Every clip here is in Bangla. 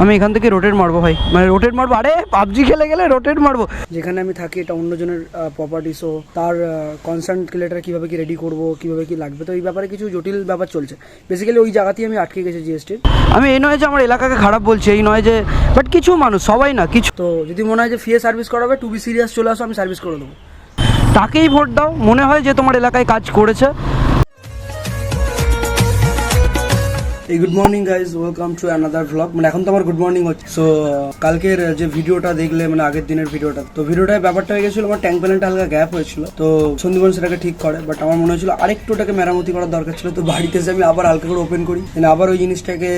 আমি এখান থেকে রোটেট মারবো ভাই, মানে রোটেট মারবো, আরে পাবজি খেলে গেলে রোটেট মারবো। যেখানে আমি থাকি এটা অন্যজনের প্রপার্টি, সো তার কনসার্ন ক্রিয়েটার কীভাবে কি রেডি করবো, কীভাবে কি লাগবে, তো এই ব্যাপারে কিছু জটিল ব্যাপার চলছে। বেসিক্যালি ওই জায়গাতেই আমি আটকে গেছি জিএসটির। আমি এই নয় যে আমার এলাকাকে খারাপ বলছি, এই নয় যে, বাট কিছু মানুষ, সবাই না কিছু, তো যদি মনে হয় যে ফ্রি সার্ভিস করাবে, টু বি সিরিয়াস চলে আসো, আমি সার্ভিস করে দেবো। তাকেই ভোট দাও মনে হয় যে তোমার এলাকায় কাজ করেছে। এই good morning guys, welcome to another vlog. মানে এখন তো আমার গুড মর্নিং হচ্ছে। সো কালকের যে ভিডিওটা দেখলে, মানে আগের দিনের ভিডিওটা, তো ভিডিওটায় ব্যাপারটা হয়ে গেছিলো আমার ট্যাঙ্ক প্যানেলটা হালকা গ্যাপ হয়েছিল, তো সন্দীপন সেটাকে ঠিক করে, বাট আমার মনে হয়েছিল আরেকটু ওটাকে মেরামতি করার দরকার ছিল। তো বাড়িতে এসে আমি আবার হালকা করে ওপেন করি, আবার ওই জিনিসটাকে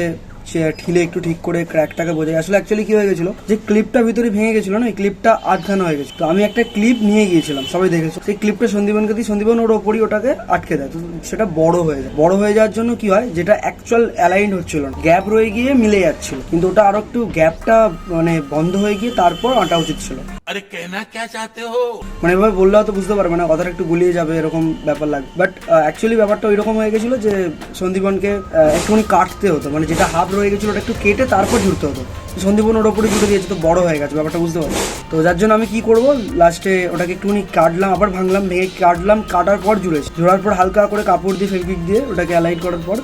ঠিলে একটু ঠিক করে ক্র্যাকটাকে বোঝাই। আসলে অ্যাকচুয়ালি কি হয়ে গেছিল, যে ক্লিপটা ভিতরে ভেঙে গেছিল না, এই ক্লিপটা আটখানা হয়ে গেছে। তো আমি একটা ক্লিপ নিয়ে গিয়েছিলাম, সবাই দেখেছো, সেই ক্লিপটা সন্দীপনকে দিই, সন্দীপন ওর ওপরই ওটাকে আটকে দেয়। তো সেটা বড় হয়ে যায়, বড় হয়ে যাওয়ার জন্য কি হয়, যেটা অ্যাকচুয়াল অ্যালাইন্ড হচ্ছিল না, গ্যাপ রয়ে গিয়ে মিলে যাচ্ছিল, কিন্তু ওটা আরো একটু গ্যাপটা মানে বন্ধ হয়ে গিয়ে তারপর আঁটা উচিত ছিল। আরে কেনা কে চাতে হো, মানে এভাবে বললে তো বুঝতে পারবে না, কথাটা একটু গুলিয়ে যাবে এরকম ব্যাপার লাগবে। বাট অ্যাকচুয়ালি ব্যাপারটা ওইরকম হয়ে গেছিল যে সন্দীপনকে একটুখানি কাটতে হতো, মানে যেটা হাফ রয়ে গেছিল ওটা একটু কেটে তারপর জুড়তে হতো। সন্দীপন ওর ওপরে জুড়ে দিয়েছে, তো বড় হয়ে গেছে ব্যাপারটা, বুঝতে পারছি। তো যার জন্য আমি কি করবো, লাস্টে ওটাকে একটুখানি কাটলাম, আবার ভাঙলাম, ভেঙে কাটলাম, কাটার পর জুড়েছি, জোড়ার পর হালকা করে কাপড় দিয়ে ফেব্রিক দিয়ে ওটাকে অ্যালাইন করার পর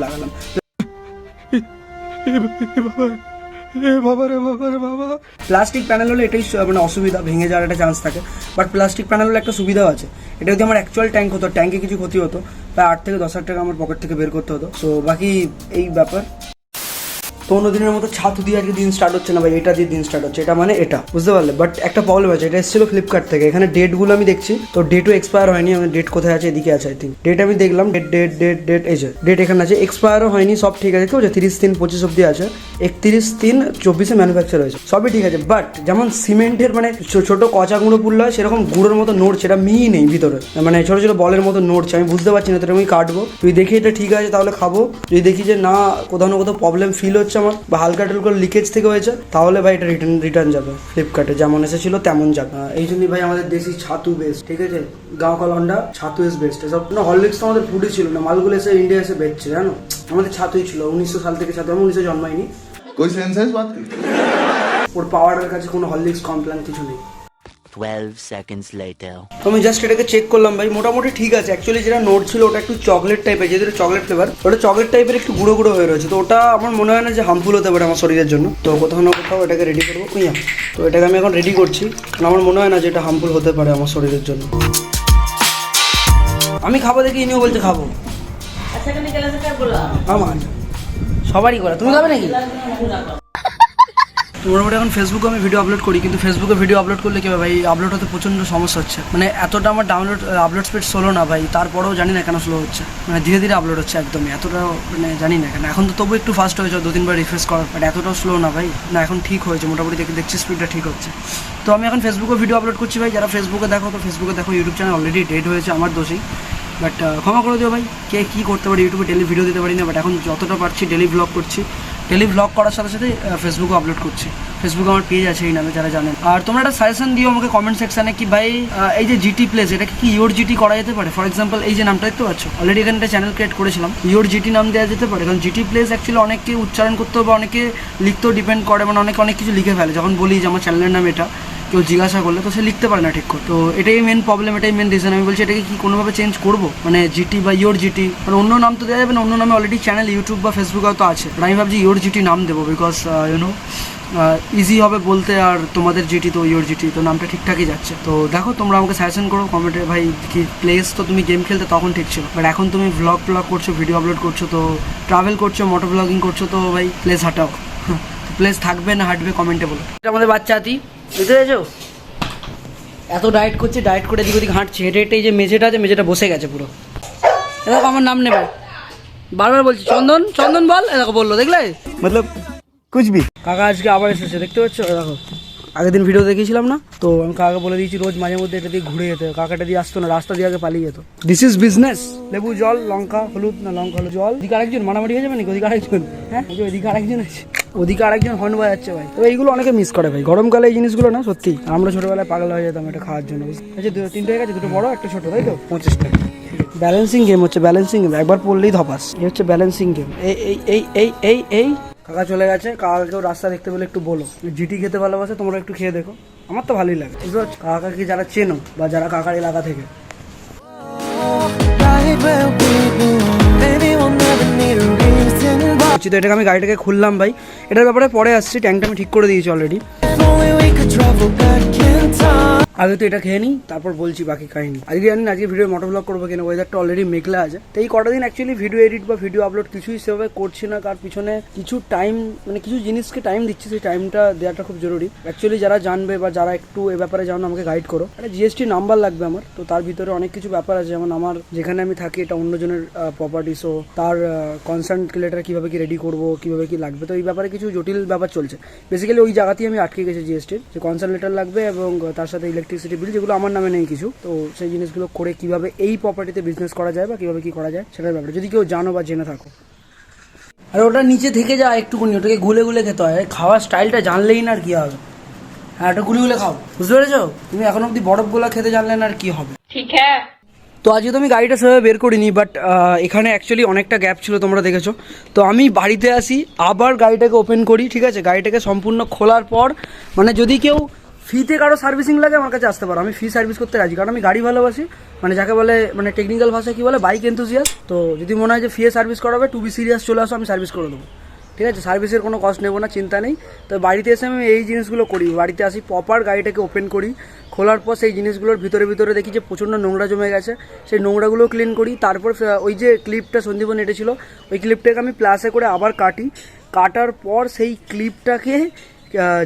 লাগালাম। প্লাস্টিক প্যানেল হলে এটাই মানে অসুবিধা, ভেঙে যাওয়ার একটা চান্স থাকে। বাট প্লাস্টিক প্যানেল হলে একটা সুবিধাও আছে, এটা যদি আমার অ্যাকচুয়াল ট্যাঙ্ক হতো, ট্যাঙ্কে কিছু ক্ষতি হতো, প্রায় 8 থেকে 10 হাজার টাকা আমার পকেট থেকে বের করতে হতো। সো বাকি এই ব্যাপার। তো অন্যদিনের মতো ছাতু দিয়ে আজকে দিন স্টার্ট হচ্ছে না ভাই, এটা দিয়ে দিন স্টার্ট হচ্ছে, এটা মানে এটা, বুঝতে পারলে। বাট একটা প্রবলেম আছে, এটা এসেছিল ফ্লিপকার্ট থেকে, এখানে ডেটগুলো আমি দেখছি, তো ডেটও এক্সপায়ার হয়নি। আমি ডেট কোথায় আছে, এদিকে আছে আই থিঙ্ক। ডেট আমি দেখলাম, ডেট এই যে ডেট এখানে আছে, এক্সপায়ারও হয়নি, সব ঠিক আছে, ঠিক আছে। 30/3/25 অব্দি আছে, 31/3/24 ম্যানুফ্যাকচার হয়েছে, সবই ঠিক আছে। বাট যেমন সিমেন্টের মানে ছোট কচা গুঁড়ো পুড়লো হয়, সেরকম গুঁড়োর মতো নড়ছে, এটা মিহি নেই ভিতরে, মানে ছোট ছোট বলের মতো নড়ছে। আমি বুঝতে পারছি না, তো আমি কাটবো, তুই দেখি এটা ঠিক আছে তাহলে খাবো, যদি দেখি যে না কোথাও না কোথাও প্রবলেম ফিল হচ্ছে আমার, বা হালকা টালকা লিকেজ থেকে হয়েছে, তাহলে ভাই এটা রিটার্ন যাবে ফ্লিপকার্টে, যেমন এসেছিল তেমন যাবে। এই জন্যই ভাই আমাদের দেশি ছাতু বেস্ট, ঠিক আছে, গাঁও কলন্ডা ছাতু এস বেস্ট। এসব না হরলিক্স তো আমাদের ফুডই ছিল না, মালগুলো এসে ইন্ডিয়া এসে বেচছে, জানো, আমাদের ছাতুই ছিল 1900 সাল থেকে ছাতু, আমি 1900 জন্মাইনি। कोई सेंस बात की। ওর পাওয়ারের কাছে কোনো হরলিক্স কমপ্লেন কিছু নেই। 12 seconds later. আমি জাস্ট এটাকে চেক করলাম ভাই, মোটামুটি ঠিক আছে। অ্যাকচুয়ালি যেটা নোট ছিল ওটা একটু চকলেট টাইপের, যেহেতু চকলেট ফ্লেভার, ওটা চকলেট টাইপের একটু গুঁড়ো গুঁড়ো হয়ে রয়েছে, তো ওটা আমার মনে হয় না যে হার্মফুল হতে পারে আমার শরীরের জন্য। তো কোথাও না কোথাও এটাকে রেডি করবো, কুইয়া, তো এটাকে আমি এখন রেডি করছি, কারণ আমার মনে হয় না যে এটা হার্মফুল হতে পারে আমার শরীরের জন্য। আমি খাবো দেখি, ইনিও বলছে খাবো, আমার সবারই করা, তুমি খাবে নাকি? মোটামুটি এখন ফেসবুকে আমি ভিডিও আপলোড করি, কিন্তু ফেসবুকে ভিডিও আপলোড করলে কি ভাই, আপলোড হতে প্রচণ্ড সমস্যা হচ্ছে। মানে এতটা আমার আপলোড স্পিড স্লো না ভাই, তারপরেও জানি না কেন স্লো হচ্ছে, মানে ধীরে ধীরে আপলোড হচ্ছে একদমই, এতটাও মানে জানি না কেন। এখন তো তবু একটু ফাস্ট হয়েছে 2-3 বার রিফ্রেশ করার, বাট এতটাও স্লো না ভাই, না এখন ঠিক হয়েছে মোটামুটি, দেখছি স্পিডটা ঠিক হচ্ছে। তো আমি এখন ফেসবুকে ভিডিও আপলোড করছি ভাই, যারা ফেসবুকে দেখো তো ফেসবুকে দেখো, ইউটিউব চ্যানেল অলরেডি ডেট হয়েছে আমার দোষেই, বাট ক্ষমা করে দিও ভাই, কে কী করতে পারি, ইউটিউবে ডেলি ভিডিও দিতে পারি না, বাট এখন যতটা পারছি ডেলি ব্লগ করছি, ডেলি ব্লগ করার সাথে সাথে ফেসবুকে আপলোড করছি। ফেসবুকে আমার পেজ আছে এই নামে, যারা জানেন। আর তোমরা একটা সাজেশন দিও আমাকে কমেন্ট সেকশানে, কি ভাই এই যে জিটি প্লেস, এটাকে কি ইয়োর জিটি করা যেতে পারে? ফর এক্সাম্পল এই যে নামটা দেখতে পাচ্ছ, অলরেডি এখানে একটা চ্যানেল ক্রিয়েট করেছিলাম, ইয়োর জিটি নাম দেওয়া যেতে পারে, কারণ জিটি প্লেস অ্যাকচুয়ালি অনেককে উচ্চারণ করতে হবে, অনেকে লিখতেও ডিপেন্ড করে, মানে অনেক কিছু লিখে ফেলে। যখন বলি যে আমার চ্যানেলের নাম এটা, কেউ জিজ্ঞাসা করলে তো সে লিখতে পারে না ঠিক করে, তো এটাই মেন প্রবলেম, এটাই মেন রিজন। আমি বলছি এটাকে কি কোনোভাবে চেঞ্জ করবো, মানে জিটি বা ইয়োর জিটি, মানে অন্য নাম তো দেওয়া যাবে না, অন্য নামে অলরেডি চ্যানেল ইউটিউব বা ফেসবুকেও তো আছে, আমি ভাবছি ইয়োর জিটি নাম দেবো, বিকজ ইউনো ইজি হবে বলতে, আর তোমাদের জিটি তো ইয়োর জিটি, তো নামটা ঠিকঠাকই যাচ্ছে। তো দেখো তোমরা আমাকে সাজেশন করো কমেন্টে, ভাই কি প্লেস তো তুমি গেম খেলতে তখন ঠিক ছিল, বাট এখন তুমি ব্লগ করছো, ভিডিও আপলোড করছো, তো ট্রাভেল করছো, মোটো ব্লগিং করছো, তো ভাই প্লেস হাঁটাও, প্লেস থাকবে না হাঁটবে কমেন্টে বলো। এটা আমাদের বাচ্চা হাতি, বুঝতে পেরেছো, এত ডায়েট করছে, ডায়েট করে এদিক ওদিক হাঁটছে, হেঁটে হেঁটে এই যে মেঝেটা আছে, মেঝেটা বসে গেছে পুরো। এরকম আমার নাম নেবে, বারবার বলছি চন্দন চন্দন বল, এরকম বললো, দেখলে মতলব কুচবি। কাকা আজকে আবার এসেছে, দেখতে পাচ্ছ, দেখো আগের দিন ভিডিও দেখিয়েছিলাম না, তো আমি কাকাকে বলে দিয়েছি রোজ মাঝে মধ্যে এটা দিয়ে ঘুরে যেতে, কাকাটা দিয়ে আসতো না, রাস্তা দিয়ে আগে পালিয়ে যেত। This is business. লেবু জল, লঙ্কা হলুদ, না লঙ্কা হলুদ জল, ওদিকে আরেকজন মারামারি হয়ে যাবে নাকি, ওদিকে আরেকজন, হ্যাঁ ওদিকে আরেকজন আছে, ওদিকে আরেকজন হর্ন বাজাচ্ছে ভাই। তো এইগুলো অনেকে মিস করে ভাই, গরমকালে এই জিনিসগুলো না সত্যি, আমরা ছোটবেলায় পাগল হয়ে যেতাম এটা খাওয়ার জন্য। আচ্ছা 3টে হয়ে গেছে, 2টো বড় একটা ছোট, তাই তো 25 টাকা। ব্যালেন্সিং গেম হচ্ছে, ব্যালেন্সিং গেম, একবার পড়লেই ধপাস, এই হচ্ছে ব্যালেন্সিং গেম। এই কাকা চলে গেছে, কাকাকেও রাস্তা দেখতে পেলে একটু বলো। জিটি খেতে ভালোবাসে, তোমরা একটু খেয়ে দেখো, আমার তো ভালোই লাগে। বুঝতে পারছো, কাকাকে যারা চেনো বা যারা কাকার এলাকা থেকে, তো এটাকে আমি গাড়িটাকে খুললাম ভাই, এটার ব্যাপারে পরে আসছি। ট্যাঙ্কটা আমি ঠিক করে দিয়েছি অলরেডি। আগে তো এটা খেয়ে নিই, তারপর বলছি বাকি কাহিনী। আজকে জানি না আজকে ভিডিও মোটর ব্লগ করবো কিনা, ওয়েদারটা অলরেডি মেঘলা আছে। তো এই কটা দিন অ্যাকচুয়ালি ভিডিও এডিট বা ভিডিও আপলোড কিছুই সেভাবে করছি না, কার পিছনে কিছু টাইম মানে কিছু জিনিসকে টাইম দিচ্ছি, সেই টাইমটা দেওয়াটা খুব জরুরি। অ্যাকচুয়ালি যারা জানবে বা যারা একটু এ ব্যাপারে জানো আমাকে গাইড করো। একটা জিএসটি নাম্বার লাগবে আমার, তো তার ভিতরে অনেক কিছু ব্যাপার আছে, যেমন আমার যেখানে আমি থাকি এটা অন্যজনের প্রপার্টি, সো তার কনসার্ট লেটার কীভাবে কি রেডি করবো, কীভাবে কি লাগবে, তো এই ব্যাপারে কিছু জটিল ব্যাপার চলছে। বেসিক্যালি ওই জায়গাতেই আমি আটকে গেছি জিএসটির, যে কনসার্ট লেটার লাগবে এবং তার সাথে ইলেকট্রিসিটি বিল, যেগুলো আমার নামে নেই কিছু। তো সেই জিনিসগুলো করে কিভাবে এই প্রপার্টিতে বিজনেস করা যায় বা কিভাবে কি করা যায় সেটার ব্যাপারে যদি কেউ জানো বা জেনে থাকো। আর ওটা নিচে থেকে যা একটুকুনি, ওটাকে গুলে গুলে খেতে হয়, খাওয়ার স্টাইলটা জানলেই না আর কি হবে। হ্যাঁ, ওটা গুলে গুলে খাও, বুঝতে পেরেছো? তুমি এখন অব্দি বরফগুলা খেতে জানলে না আর কি হবে। ঠিক হ্যাঁ। তো আজকে তো আমি গাড়িটা সেভাবে বের করিনি, বাট এখানে অ্যাকচুয়ালি অনেকটা গ্যাপ ছিল, তোমরা দেখেছো। তো আমি বাড়িতে আসি, আবার গাড়িটাকে ওপেন করি, ঠিক আছে? গাড়িটাকে সম্পূর্ণ খোলার পর মানে যদি কেউ ফ্রিতে কারো সার্ভিসিং লাগে আমার কাছে আসতে পারো, আমি ফ্রি সার্ভিস করতে রাজি, কারণ আমি গাড়ি ভালোবাসি। মানে যাকে বলে মানে টেকনিক্যাল ভাষায় কী বলে, বাইক এনথুজিয়াস্ট। তো যদি মনে হয় যে ফ্রি সার্ভিস করাবে, টু বি সিরিয়াস চলে আসো, আমি সার্ভিস করে দেবো, ঠিক আছে? সার্ভিসের কোনো কস্ট নেবো না, চিন্তা নেই। তো বাড়িতে এসে আমি এই জিনিসগুলো করি, বাড়িতে আসি, প্রপার গাড়িটাকে ওপেন করি, খোলার পর সেই জিনিসগুলোর ভিতরে ভিতরে দেখি যে প্রচণ্ড নোংরা জমে গেছে, সেই নোংরাগুলো ক্লিন করি। তারপর ওই যে ক্লিপটা সন্দীপন এঁটেছিল, ওই ক্লিপটাকে আমি প্লাসে করে আবার কাটি, কাটার পর সেই ক্লিপটাকে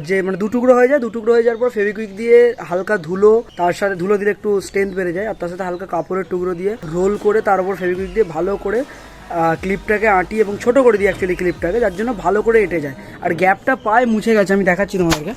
যে মানে দুটুকরো হয়ে যায়, দুটুকরো হয়ে যাওয়ার পর ফেভিকুইক দিয়ে হালকা ধুলো, তার সাথে ধুলো দিলে একটু স্ট্রেংথ বেড়ে যায়, আর তার সাথে হালকা কাপড়ের টুকরো দিয়ে রোল করে তার উপর ফেভিকুইক দিয়ে ভালো করে ক্লিপটাকে আঁটি এবং ছোটো করে দিই অ্যাকচুয়ালি ক্লিপটাকে, যার জন্য ভালো করে এঁটে যায়। আর গ্যাপটা পায়ে মুছে গেছে, আমি দেখাচ্ছি তোমাদেরকে।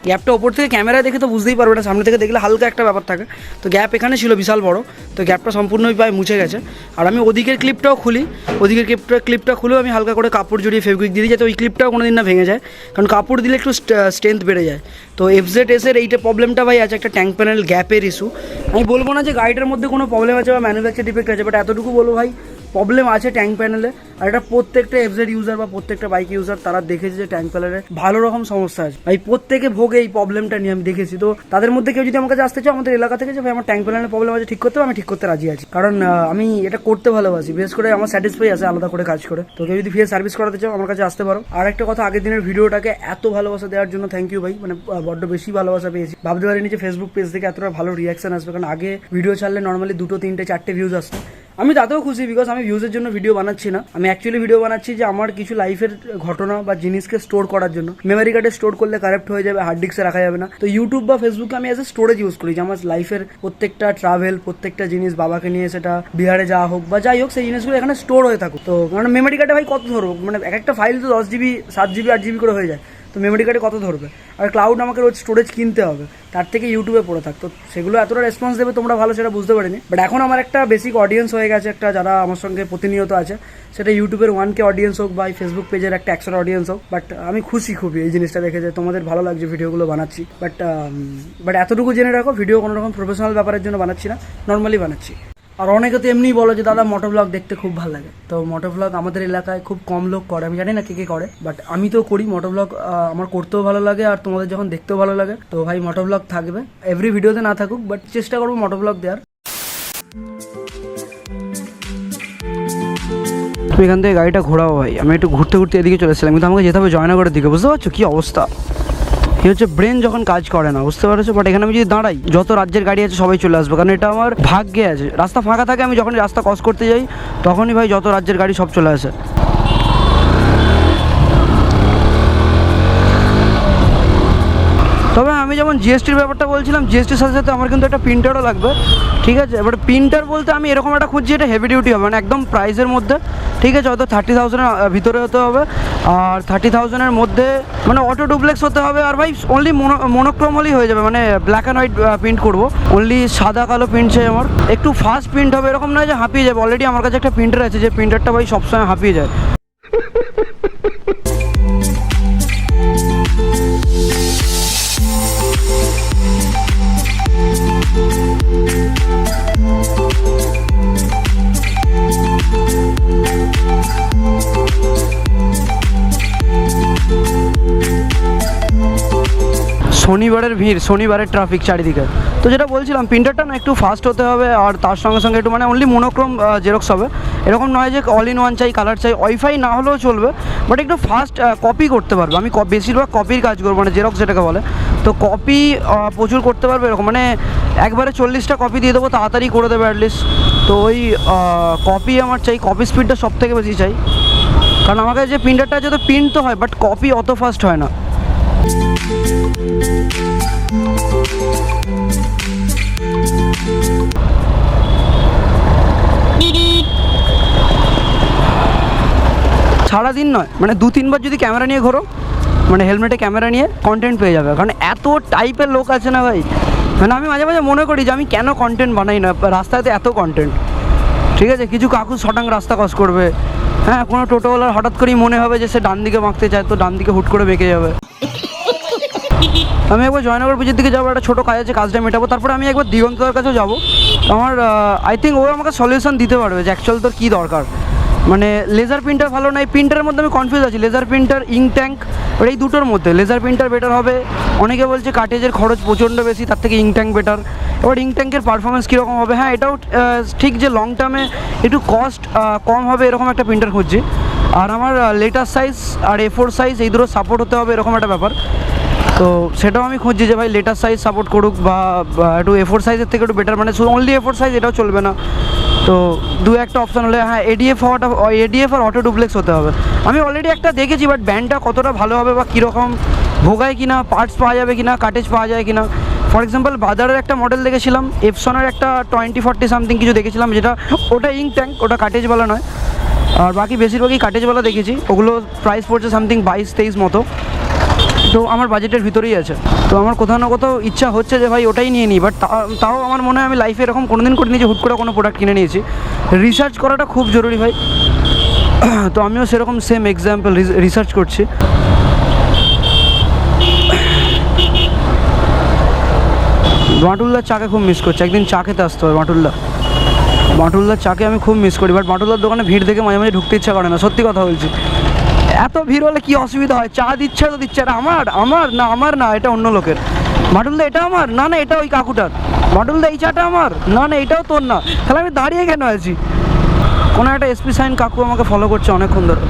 গ্যাপটা ওপর থেকে ক্যামেরায় দেখে তো বুঝতেই পারবে না, সামনে থেকে দেখলে হালকা একটা ব্যাপার থাকে। তো গ্যাপ এখানে ছিল বিশাল বড়, তো গ্যাপটা সম্পূর্ণই প্রায় মুছে গেছে। আর আমি ওদিকের ক্লিপটাও খুলি, ওদিকের ক্লিপটা খুলেও আমি হালকা করে কাপড় জড়িয়ে ফেভিকুইক দিয়ে দিই, যাতে ওই ক্লিপটাও কোনো দিন না ভেঙে যায়, কারণ কাপড় দিলে একটু স্ট্রেংথ বেড়ে যায়। তো এফজেড-এসের এইটা প্রবলেমটা ভাই আছে, একটা ট্যাঙ্ক প্যানেল গ্যাপের ইস্যু। আমি বলবো না যে গাড়িটার মধ্যে কোনো প্রবলেম আছে বা ম্যানুফ্যাকচার ডিফেক্ট আছে, বাট এতটুকু বলবো ভাই প্রবলেম আছে ট্যাঙ্ক প্যানেলে। আর এটা প্রত্যেকটা এফজেড ইউজার বা প্রত্যেকটা বাইক ইউজার তারা দেখেছে যে ট্যাঙ্ক প্যানেলে ভালো রকম সমস্যা আছে ভাই, প্রত্যেকে ভোগে এই প্রবলেমটা নিয়ে, আমি দেখেছি। তো তাদের মধ্যে কেউ যদি আমার কাছে আসতে চাও আমাদের এলাকা থেকে, যে ভাই আমার ট্যাঙ্ক প্যানেলের প্রবলেম আছে, ঠিক করতে হবে, আমি ঠিক করতে রাজি আছি, কারণ আমি এটা করতে ভালোবাসি, বিশেষ করে আমার স্যাটিসফাই আছে আলাদা করে কাজ করে। তো কেউ যদি ফ্রি সার্ভিস করাতে চাও আমার কাছে আসতে পারো। আর একটা কথা, আগের দিনের ভিডিওটাকে এত ভালোবাসা দেওয়ার জন্য থ্যাংক ইউ ভাই, মানে বড্ড বেশি ভালোবাসা পেয়েছি। ভাবতে পারিনি যে ফেসবুক পেজ থেকে এতটা ভালো রিয়াকশন আসবে, কারণ আগে ভিডিও ছাড়লে নর্মালি 2, 3, 4 ভিউজ আসতো। আমি তাতেও খুশি, বিকজ আমি ভিউজের জন্য ভিডিও বানাচ্ছি না, আমি অ্যাকচুয়ালি ভিডিও বানাচ্ছি যে আমার কিছু লাইফের ঘটনা বা জিনিসকে স্টোর করার জন্য। মেমোরি কার্ডে স্টোর করলে কারেক্ট হয়ে যাবে, হার্ড ডিস্কে রাখা যাবে না। তো ইউটিউব বা ফেসবুকে আমি অ্যাজ এ স্টোরেজ ইউজ করি, যে আমার লাইফের প্রত্যেকটা ট্রাভেল, প্রত্যেকটা জিনিস, বাবাকে নিয়ে সেটা বিহারে যাওয়া হোক বা যাই হোক, সেই জিনিসগুলো এখানে স্টোর হয়ে থাকুক। তো কারণ মেমোরি কার্ডে ভাই কত ধরবো, মানে একটা ফাইল তো 10 GB, 7 GB, 8 GB করে হয়ে যায়, তো মেমোরি কার্ডে কত ধরবে? আর ক্লাউড আমাকে রোজ স্টোরেজ কিনতে হবে, তার থেকে ইউটিউবে পড়ে থাকতো। সেগুলো এতটা রেসপন্স দেবে তোমরা ভালো সেটা বুঝতে পারিনি, বাট এখন আমার একটা বেসিক অডিয়েন্স হয়ে গেছে, একটা যারা আমার সঙ্গে প্রতিনিয়ত আছে, সেটা ইউটিউবের 1K অডিয়েন্স হোক বা ফেসবুক পেজের একটা 100 অডিয়েন্স হোক। বাট আমি খুশি খুবই এই জিনিসটা দেখে যে তোমাদের ভালো লাগছে ভিডিওগুলো বানাচ্ছি। বাট এতটুকু জেনে রাখো, ভিডিও কোনো রকম প্রফেশনাল ব্যাপারের জন্য বানাচ্ছি না, নর্মালি বানাচ্ছি। আর অনেকে তো এমনিই বলো যে দাদা মোটো ব্লগ দেখতে খুব ভালো লাগে। তো মোটো ব্লগ আমাদের এলাকায় খুব কম লোক করে, আমি জানি না কে কে করে, বাট আমি তো করি মোটো ব্লগ। আমার করতেও ভালো লাগে আর তোমাদের যখন দেখতেও ভালো লাগে। তো ভাই মোটো ব্লগ থাকবে, এভরি ভিডিওতে না থাকুক, বাট চেষ্টা করবো মোটো ব্লগ দেওয়ার। তুমি এখান থেকে গাড়িটা ঘোরাও ভাই, আমি একটু ঘুরতে ঘুরতে এদিকে চলে এসেছিলাম, কিন্তু আমাকে যেতে হবে জয়নগরের দিকে, বুঝতে পারছো কী অবস্থা? এই হচ্ছে ব্রেন যখন কাজ করে না, বুঝতে পারছো? বাট এখানে আমি যদি দাঁড়াই, যত রাজ্যের গাড়ি আছে সবাই চলে আসবে, কারণ এটা আমার ভাগ্যে আছে। রাস্তা ফাঁকা থাকে, আমি যখনই রাস্তা ক্রস করতে যাই তখনই ভাই যত রাজ্যের গাড়ি সব চলে আসে। তবে আমি যেমন জিএসটির ব্যাপারটা বলছিলাম, জিএসটির সাথে সাথে আমার কিন্তু একটা প্রিন্টারও লাগবে, ঠিক আছে? এবার প্রিন্টার বলতে আমি এরকম একটা খুঁজছি, এটা হেভি ডিউটি হবে, মানে একদম প্রাইসের মধ্যে, ঠিক আছে? হয়তো 30,000-এর ভিতরে হতে হবে, আর 30,000-এর মধ্যে মানে অটো ডুপ্লেক্স হতে হবে। আর ভাই অনলি মনোক্রোম হলেই হয়ে যাবে, মানে ব্ল্যাক অ্যান্ড হোয়াইট প্রিন্ট করবো, অনলি সাদা কালো প্রিন্ট চাই আমার। একটু ফাস্ট প্রিন্ট হবে, এরকম নয় যে হাঁপিয়ে যাবে। অলরেডি আমার কাছে একটা প্রিন্টার আছে, যে প্রিন্টারটা ভাই সবসময় হাঁপিয়ে যায়। শনিবারের ভিড়, শনিবারের ট্রাফিক চারিদিকে। তো যেটা বলছিলাম, প্রিন্টারটা না একটু ফাস্ট হতে হবে, আর তার সঙ্গে সঙ্গে একটু মানে অনলি মোনোক্রোম জেরক্স হবে, এরকম নয় যে অল ইন ওয়ান চাই, কালার চাই। ওয়াইফাই না হলেও চলবে, বাট একটু ফাস্ট কপি করতে পারবে। আমি বেশিরভাগ কপির কাজ করবো, মানে জেরক্স যেটাকে বলে। তো কপি প্রচুর করতে পারবে এরকম, মানে একবারে 40টা কপি দিয়ে দেবো, তাড়াতাড়ি করে দেবে অ্যাটলিস্ট। তো ওই কপি আমার চাই, কপি স্পিডটা সব থেকে বেশি চাই, কারণ আমাকে যে প্রিন্টারটা আছে তো প্রিন্ট তো হয়, বাট কপি অত ফাস্ট হয় না। সারাদিন নয়, মানে 2-3 বার যদি ক্যামেরা নিয়ে ঘোরো, মানে হেলমেটে ক্যামেরা নিয়ে কন্টেন্ট পেয়ে যাবে। কারণ এত টাইপের লোক আছে না ভাই, মানে আমি মাঝে মাঝে মনে করি যে আমি কেন কন্টেন্ট বানাই না, রাস্তাতে এত কন্টেন্ট। ঠিক আছে, কিছু কাকু শটাং রাস্তা ক্রস করবে, হ্যাঁ, কোনো টোটোওয়ালার হঠাৎ করেই মনে হবে যে সে ডান দিকে মাখতে চায়, তো ডান দিকে হুট করে বেঁকে যাবে। আমি একবার জয়নগর ব্রিজের দিকে যাবো, একটা ছোটো কাজ আছে, কাজটা মেটাবো, তারপরে আমি একবার দিগন্তদার কাছেও যাবো। আমার আই থিঙ্ক ও আমাকে সলিউশন দিতে পারবে যে অ্যাকচুয়াল তোর কী দরকার। মানে লেজার প্রিন্টার ভালো নয়, প্রিন্টারের মধ্যে আমি কনফিউজ আছি, লেজার প্রিন্টার, ইঙ্ক ট্যাঙ্ক, এই দুটোর মধ্যে লেজার প্রিন্টার বেটার হবে। অনেকে বলছে কাটেজের খরচ প্রচণ্ড বেশি, তার থেকে ইঙ্ক ট্যাঙ্ক বেটার। এবার ইঙ্ক ট্যাঙ্কের পারফরমেন্স কীরকম হবে, হ্যাঁ এটাও ঠিক যে লং টার্মে একটু কস্ট কম হবে, এরকম একটা প্রিন্টার খুঁজছি। আর আমার লেটার সাইজ আর A4 সাইজ এই দুটো সাপোর্ট হতে হবে, এরকম একটা ব্যাপার। তো সেটাও আমি খুঁজছি যে ভাই লেটার সাইজ সাপোর্ট করুক, বা একটু A4 সাইজের থেকে একটু বেটার, মানে শুধু অনলি A4 সাইজ এটাও চলবে না। তো একটা অপশান হলে, হ্যাঁ ADF আর অটো ডুপ্লেক্স হতে হবে। আমি অলরেডি একটা দেখেছি, বাট ব্যান্ডটা কতটা ভালো হবে বা কীরকম ভোগায় কিনা, পার্টস পাওয়া যাবে কিনা, কাটেজ পাওয়া যায় কিনা। ফর এক্সাম্পল বাজারের একটা মডেল দেখেছিলাম, এপসনের একটা 2040 সামথিং কিছু দেখেছিলাম, যেটা ওটা ইঙ্ক ট্যাঙ্ক, ওটা কাটেজওয়ালা নয়। আর বাকি বেশিরভাগই কাটেজওয়ালা দেখেছি, ওগুলো প্রাইস পড়ছে সামথিং 22-23 মতো। তো আমার বাজেটের ভিতরেই আছে, তো আমার কোথাও না কোথাও ইচ্ছা হচ্ছে যে ভাই ওটাই নিয়ে নিই। বাট তাও আমার মনে হয় আমি লাইফে এরকম কোনোদিন করিনি যে হুট করে কোনো প্রোডাক্ট কিনে নিয়েছি। রিসার্চ করাটা খুব জরুরি ভাই। তো আমিও সেরকম সেম এক্সাম্পল রিসার্চ করছি। বাঁটুলদার চাকে খুব মিস করছি, একদিন চা খেতে আসতে হবে বাঁটুলদার চাকে আমি খুব মিস করি। বাট বাঁটুলদার দোকানে ভিড় দেখে মাঝে মাঝে ঢুকতে ইচ্ছা করে না, সত্যি কথা বলছি। এত ভিড় হলে কী অসুবিধা হয়, চা দিচ্ছে তো দিচ্ছে, এটা আমার না এটা অন্য লোকের। বাঁটুলদা এটা আমার না, এটা ওই কাকুটার। বাঁটুলদা এই চাটা আমার না, এটাও তোর না, তাহলে আমি দাঁড়িয়ে কেন আছি? কোনো একটা SP সাইন কাকু আমাকে ফলো করছে অনেকক্ষণ ধরে।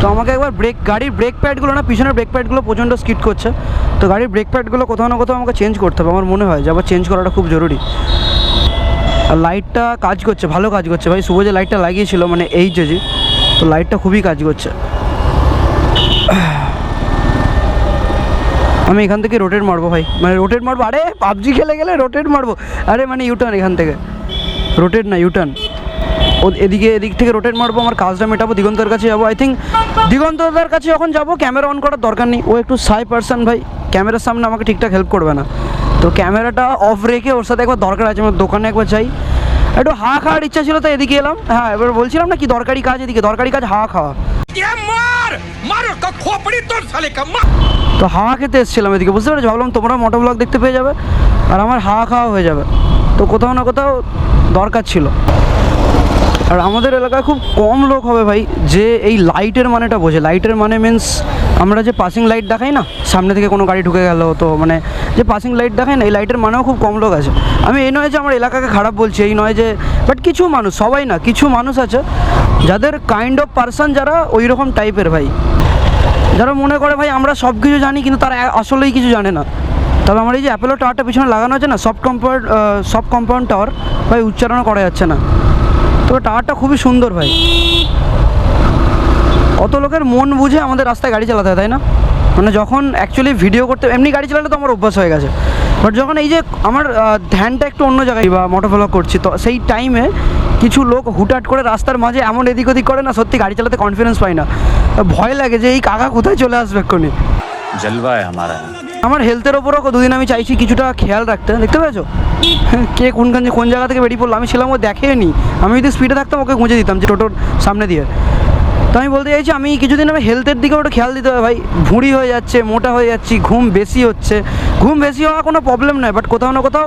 তো আমাকে একবার গাড়ির ব্রেক প্যাডগুলো না, পিছনের ব্রেক প্যাডগুলো প্রচণ্ড স্কিড করছে, তো গাড়ির ব্রেক প্যাডগুলো কোথাও না কোথাও আমাকে চেঞ্জ করতে হবে। আমার মনে হয় যে আবার চেঞ্জ করাটা খুব জরুরি। আর লাইটটা কাজ করছে, ভালো কাজ করছে ভাই। শুভ যে লাইটটা লাগিয়েছিল, মানে HG, তো লাইটটা খুবই কাজ করছে। আমি এখান থেকে রোটেট মারবো ভাই, মানে রোটেট মারবো। আরে PUBG খেলে গেলে রোটেট মারবো, আরে মানে ইউটার্ন, এখান থেকে রোটেট না ইউটার্ন, এদিক থেকে রোটেট মারবো। আমার কাজটা মেটাবো, দিগন্তর কাছে যাবো। আই থিঙ্ক দিগন্তদার কাছে যখন যাবো ক্যামেরা অন করার দরকার নেই, ও একটু সাই পার্সন ভাই, ক্যামেরার সামনে আমাকে ঠিকঠাক হেল্প করবে না। তো ক্যামেরাটা অফ রেখে ওর সাথে একবার দরকার আছে, আমার দোকানে একবার চাই, একটু হাওয়া খাওয়ার ইচ্ছা ছিল, তো এদিকে এলাম। হ্যাঁ, এবার বলছিলাম না কি দরকারি কাজ, এদিকে দরকারি কাজ হাওয়া খাওয়া। তো হাওয়া খেতে এসেছিলাম এদিকে, বুঝতে পেরেছি। ভাবলাম তোমরা মোটো ব্লগ দেখতে পেয়ে যাবে আর আমার হাওয়া খাওয়া হয়ে যাবে, তো কোথাও না কোথাও দরকার ছিল। আর আমাদের এলাকায় খুব কম লোক হবে ভাই যে এই লাইটের মানেটা বোঝে। লাইটের মানে মিন্স আমরা যে পাসিং লাইট দেখাই না, সামনে থেকে কোনো গাড়ি ঢুকে গেল, তো মানে যে পাসিং লাইট দেখাই না, এই লাইটের মানেও খুব কম লোক আছে। আমি এই নয় যে আমার এলাকাকে খারাপ বলছি, এই নয় যে, বাট কিছু মানুষ, সবাই না, কিছু মানুষ আছে যাদের কাইন্ড অফ পার্সন যারা ওই রকম টাইপের ভাই, যারা মনে করে ভাই আমরা সব কিছু জানি, কিন্তু তারা আসলেই কিছু জানে না। তবে আমার এই যে অ্যাপেলো টাওয়ারটা পিছনে লাগানো আছে না, সফট কম্পাউন্ড টাওয়ার ভাই, উচ্চারণও করা যাচ্ছে না, তবে টাওয়ারটা খুবই সুন্দর ভাই। কত লোকের মন বুঝে আমাদের রাস্তায় গাড়ি চালাতে হয়, তাই না? মানে যখন অ্যাকচুয়ালি ভিডিও করতে, এমনি গাড়ি চালালে তো আমার অভ্যাস হয়ে গেছে, বাট যখন এই যে আমার ধ্যানটা একটু অন্য জায়গায় বা মোটো ব্লগ করছি, তো সেই টাইমে কিছু লোক হুটহাট করে রাস্তার মাঝে এমন এদিক ওদিক করে না, সত্যি গাড়ি চালাতে কনফিডেন্স পাই না, ভয় লাগে যে এই কাকা কোথায় চলে আসবে এক্ষুনি। জলওয়া আমার হেলথের ওপরও দুদিন আমি চাইছি কিছুটা খেয়াল রাখতে। দেখতে পেয়েছো কে কোন জায়গা থেকে বেরিয়ে পড়লো, আমি ছিলাম, ও দেখেনি। আমি যদি স্পিডে থাকতাম ওকে গুঁজে দিতাম যে টোটোর সামনে দিয়ে। তো আমি বলতে চাইছি আমি কিছুদিন আমি হেলথের দিকে ওটা খেয়াল দিতে হবে ভাই। ভুঁড়ি হয়ে যাচ্ছে, মোটা হয়ে যাচ্ছি, ঘুম বেশি হচ্ছে। ঘুম বেশি হওয়া কোনো প্রবলেম নয়, বাট কোথাও না কোথাও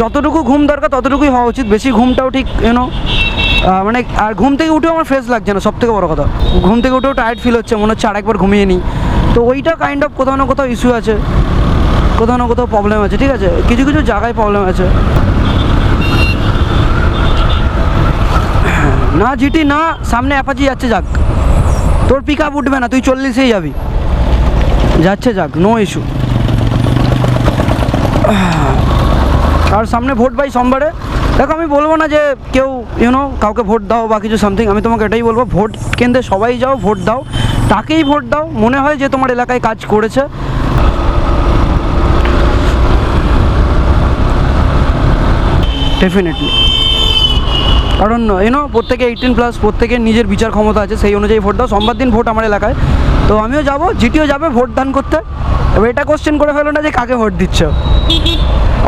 যতটুকু ঘুম দরকার ততটুকুই হওয়া উচিত। বেশি ঘুমটাও ঠিক মানে, আর ঘুম থেকে উঠেও আমার ফ্রেশ লাগছে না, সব থেকে বড়ো কথা। ঘুম থেকে উঠেও টায়ার্ড ফিল হচ্ছে, মনে হচ্ছে আরেকবার ঘুমিয়ে নিই। তো ওইটা কাইন্ড অফ কোথাও না কোথাও ইস্যু আছে, কোথাও না কোথাও প্রবলেম আছে, ঠিক আছে, কিছু কিছু জায়গায় প্রবলেম আছে। না জিটি না, সামনে অ্যাপাচি যাচ্ছে, যাক, তোর পিক আপ উঠবে না, তুই 40-এই যাবি, যাচ্ছে যাক, নো ইস্যু। আর সামনে ভোট ভাই সোমবারে, দেখো আমি বলবো না যে কেউ কাউকে ভোট দাও বা কিছু সামথিং, আমি তোমাকে এটাই বলবো, ভোট কেন্দ্রে সবাই যাও, ভোট দাও, তাকেই ভোট দাও মনে হয় যে তোমার এলাকায় কাজ করেছে। ডেফিনেটলি, কারণ প্রত্যেকে 18+, প্রত্যেকের নিজের বিচার ক্ষমতা আছে, সেই অনুযায়ী ভোট দাও। সোমবার দিন ভোট আমার এলাকায়, তো আমিও যাব, জিটিও যাবে ভোট দান করতে। এবার এটা কোশ্চেন করে ফেলো না যে কাকে ভোট দিচ্ছ,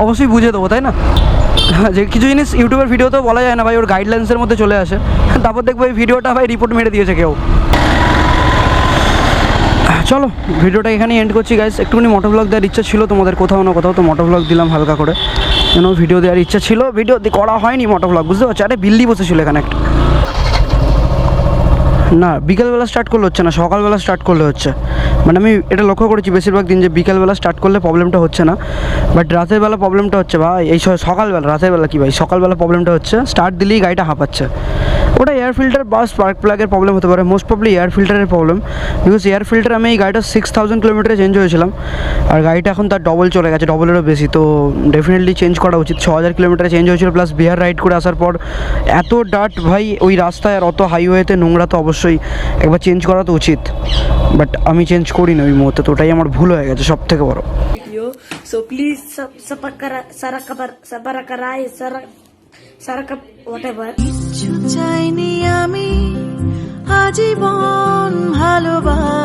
অবশ্যই বুঝে দেবো, তাই না? যে কিছু জিনিস ইউটিউবের ভিডিওতেও বলা যায় না ভাই, ওর গাইডলাইন্সের মধ্যে চলে আসে, তারপর দেখবো এই ভিডিওটা ভাই রিপোর্ট মেরে দিয়েছে কেউ। চলো ভিডিওটা এখানে এন্ড করছি গাইস। একটুখানি মোটো ব্লগ দেওয়ার ইচ্ছা ছিল তোমাদের কোথাও না কোথাও, তো মোটো ব্লগ দিলাম হালকা করে, ভিডিও দেওয়ার ইচ্ছা ছিল, ভিডিও করা হয়নি মোটো ব্লগ, বুঝতে পারছো? আরে বিল্লি বসেছিল এখানে একটা, না বিকেলবেলা স্টার্ট করলে হচ্ছে না, সকালবেলা স্টার্ট করলে হচ্ছে। মানে আমি এটা লক্ষ্য করেছি বেশিরভাগ দিন যে বিকেলবেলা স্টার্ট করলে প্রবলেমটা হচ্ছে না, বাট রাতের বেলা প্রবলেমটা হচ্ছে ভাই। এই সকালবেলা, রাতের বেলা কি ভাই, সকালবেলা প্রবলেমটা হচ্ছে, স্টার্ট দিলেই গাড়িটা হাঁপাচ্ছে। ওটা এয়ার ফিল্টার বা স্পার্ক প্লাগের প্রবলেম হতে পারে, মোস্ট প্রবলি এয়ার ফিল্টারের প্রবলেম, বিকজ এয়ার ফিল্টার আমি এই গাড়িটা 6000 কিলোমিটারে চেঞ্জ হয়েছিলাম, আর গাড়িটা এখন তার ডবল চলে গেছে, ডবলেরও বেশি, তো ডেফিনেটলি চেঞ্জ করা উচিত। 6000 কিলোমিটারে চেঞ্জ হয়েছিল, প্লাস বিহার রাইড করে আসার পর এত ডাট ভাই ওই রাস্তায়, আর অত হাইওয়েতে নোংরা, তো অবশ্যই একবার চেঞ্জ করা তো উচিত, বাট আমি চেঞ্জ করি না ওই মুহূর্তে, তো ওটাই আমার ভুল হয়ে গেছে সব থেকে বড়। So please Saraka whatever. চাইনি আমি আজীবন ভালোবাসা।